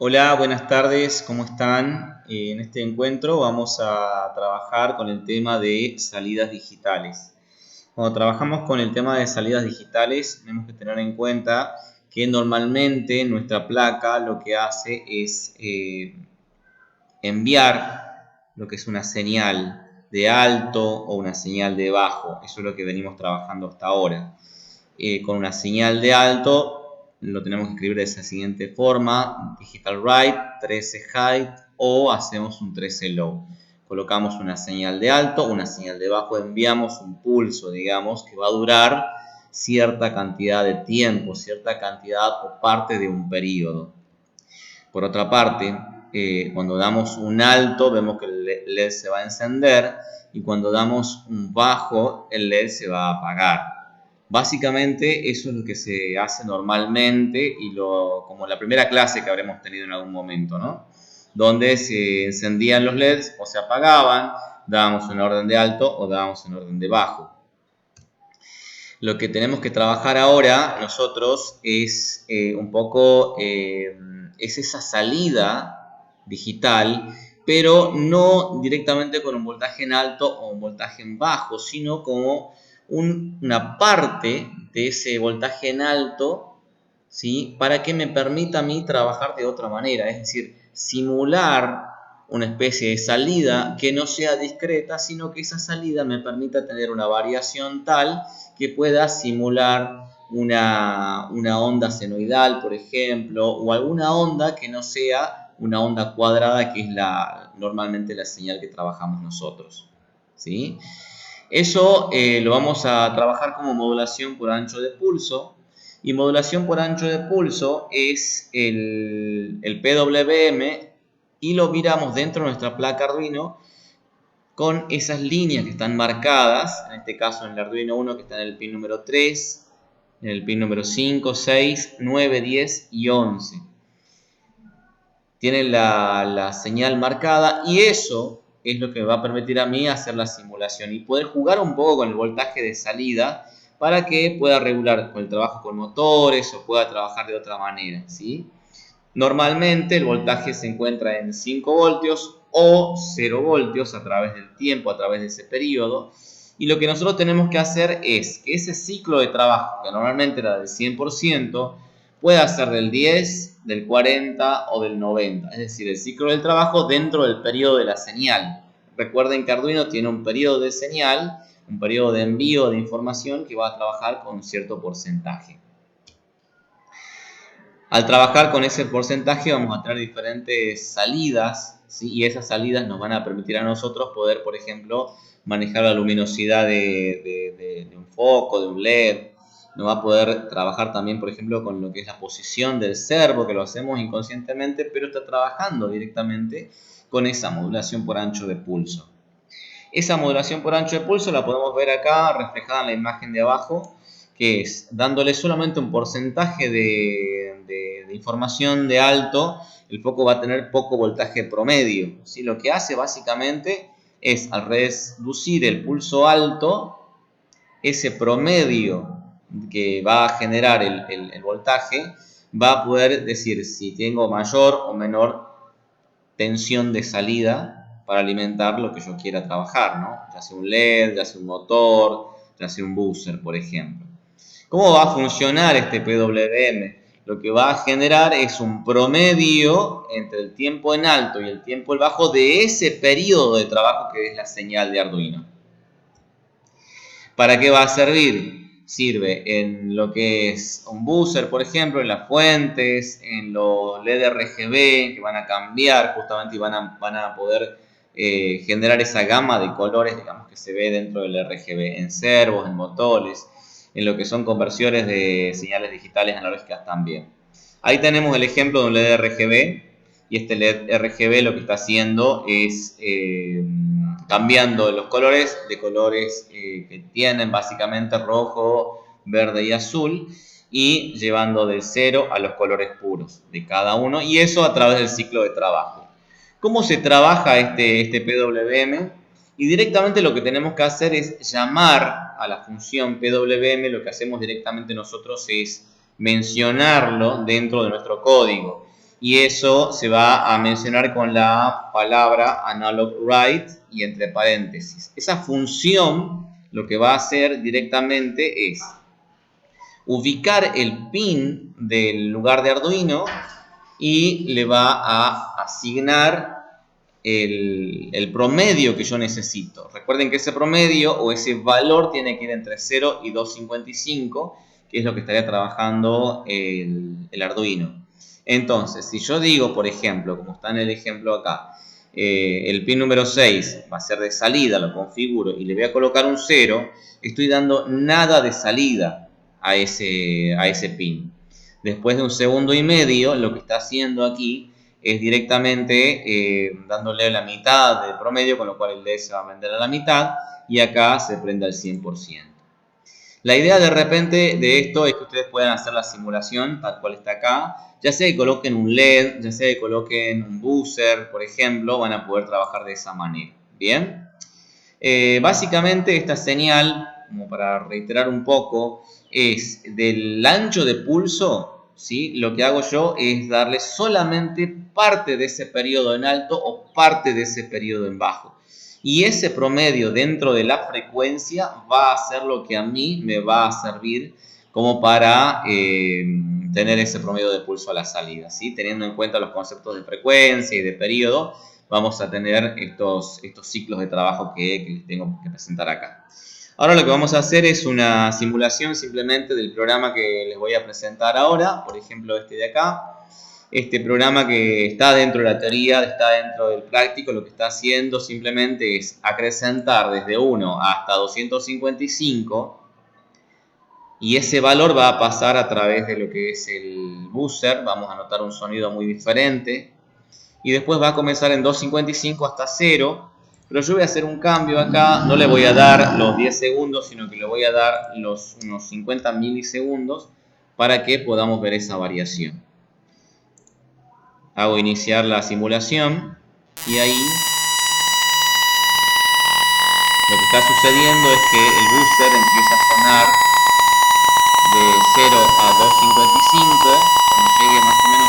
Hola, buenas tardes, ¿cómo están? En este encuentro vamos a trabajar con el tema de salidas digitales. Cuando trabajamos con el tema de salidas digitales, tenemos que tener en cuenta que normalmente nuestra placa lo que hace es enviar lo que es una señal de alto o una señal de bajo. Eso es lo que venimos trabajando hasta ahora. Con una señal de alto lo tenemos que escribir de esa siguiente forma: digital write, 13 height o hacemos un 13 low. Colocamos una señal de alto, una señal de bajo, enviamos un pulso, digamos, que va a durar cierta cantidad de tiempo, cierta cantidad o parte de un periodo. Por otra parte, cuando damos un alto, vemos que el LED se va a encender, y cuando damos un bajo, el LED se va a apagar. Básicamente eso es lo que se hace normalmente y como la primera clase que habremos tenido en algún momento, ¿no? Donde se encendían los LEDs o se apagaban, dábamos en orden de alto o dábamos en orden de bajo. Lo que tenemos que trabajar ahora nosotros es un poco es esa salida digital, pero no directamente con un voltaje en alto o un voltaje en bajo, sino como una parte de ese voltaje en alto, ¿sí? Para que me permita a mí trabajar de otra manera, es decir, simular una especie de salida que no sea discreta, sino que esa salida me permita tener una variación tal que pueda simular una onda senoidal, por ejemplo, o alguna onda que no sea una onda cuadrada, que es normalmente la señal que trabajamos nosotros, ¿sí? Eso lo vamos a trabajar como modulación por ancho de pulso. Y modulación por ancho de pulso es el PWM, y lo miramos dentro de nuestra placa Arduino con esas líneas que están marcadas, en este caso en el Arduino 1, que está en el pin número 3, en el pin número 5, 6, 9, 10 y 11. Tiene la señal marcada, y eso es lo que me va a permitir a mí hacer la simulación y poder jugar un poco con el voltaje de salida para que pueda regular con el trabajo con motores o pueda trabajar de otra manera, ¿sí? Normalmente el voltaje se encuentra en 5 voltios o 0 voltios a través del tiempo, a través de ese periodo. Y lo que nosotros tenemos que hacer es que ese ciclo de trabajo, que normalmente era del 100%, pueda ser del 10, del 40 o del 90. Es decir, el ciclo del trabajo dentro del periodo de la señal. Recuerden que Arduino tiene un periodo de señal, un periodo de envío de información que va a trabajar con un cierto porcentaje. Al trabajar con ese porcentaje vamos a tener diferentes salidas, ¿sí? Y esas salidas nos van a permitir a nosotros poder, por ejemplo, manejar la luminosidad de un foco, de un LED. Nos va a poder trabajar también, por ejemplo, con lo que es la posición del servo, que lo hacemos inconscientemente, pero está trabajando directamente con esa modulación por ancho de pulso. Esa modulación por ancho de pulso la podemos ver acá reflejada en la imagen de abajo, que es dándole solamente un porcentaje de información de alto, el foco va a tener poco voltaje promedio, ¿sí? Lo que hace básicamente es, al reducir el pulso alto, ese promedio que va a generar el voltaje va a poder decir si tengo mayor o menor tensión de salida para alimentar lo que yo quiera trabajar, ¿no? Ya sea un LED, ya sea un motor, ya sea un booster, por ejemplo. ¿Cómo va a funcionar este PWM? Lo que va a generar es un promedio entre el tiempo en alto y el tiempo en bajo de ese periodo de trabajo que es la señal de Arduino. ¿Para qué va a servir? Sirve en lo que es un buzzer, por ejemplo, en las fuentes, en los LED RGB, que van a cambiar justamente y van a poder generar esa gama de colores, digamos, que se ve dentro del RGB, en servos, en motores, en lo que son conversiones de señales digitales analógicas también. Ahí tenemos el ejemplo de un LED RGB, y este LED RGB lo que está haciendo es cambiando los colores de colores que tienen básicamente rojo, verde y azul, y llevando de 0 a los colores puros de cada uno, y eso a través del ciclo de trabajo. ¿Cómo se trabaja este PWM? Y directamente lo que tenemos que hacer es llamar a la función PWM. Lo que hacemos directamente nosotros es mencionarlo dentro de nuestro código. y eso se va a mencionar con la palabra analog write y entre paréntesis. Esa función lo que va a hacer directamente es ubicar el pin del lugar de Arduino y le va a asignar el promedio que yo necesito. Recuerden que ese promedio o ese valor tiene que ir entre 0 y 255, que es lo que estaría trabajando el Arduino. Entonces, si yo digo, por ejemplo, como está en el ejemplo acá, el pin número 6 va a ser de salida, lo configuro y le voy a colocar un 0, estoy dando nada de salida a ese pin. Después de un segundo y medio, lo que está haciendo aquí es directamente dándole la mitad del promedio, con lo cual el D se va a vender a la mitad y acá se prende al 100%. La idea de repente de esto es que ustedes puedan hacer la simulación tal cual está acá, ya sea que coloquen un LED, ya sea que coloquen un buzzer, por ejemplo, van a poder trabajar de esa manera. Bien, básicamente esta señal, como para reiterar un poco, es del ancho de pulso, ¿sí? Lo que hago yo es darle solamente parte de ese periodo en alto o parte de ese periodo en bajo. Y ese promedio dentro de la frecuencia va a ser lo que a mí me va a servir como para tener ese promedio de pulso a la salida, ¿sí? Teniendo en cuenta los conceptos de frecuencia y de periodo, vamos a tener estos ciclos de trabajo que les tengo que presentar acá. Ahora lo que vamos a hacer es una simulación simplemente del programa que les voy a presentar ahora, por ejemplo este de acá. Este programa que está dentro de la teoría, está dentro del práctico, lo que está haciendo simplemente es acrecentar desde 1 hasta 255 y ese valor va a pasar a través de lo que es el buzzer. Vamos a notar un sonido muy diferente y después va a comenzar en 255 hasta 0, pero yo voy a hacer un cambio acá, no le voy a dar los 10 segundos, sino que le voy a dar unos 50 milisegundos para que podamos ver esa variación. Hago iniciar la simulación y ahí lo que está sucediendo es que el buzzer empieza a sonar de 0 a 255, cuando llegue más o menos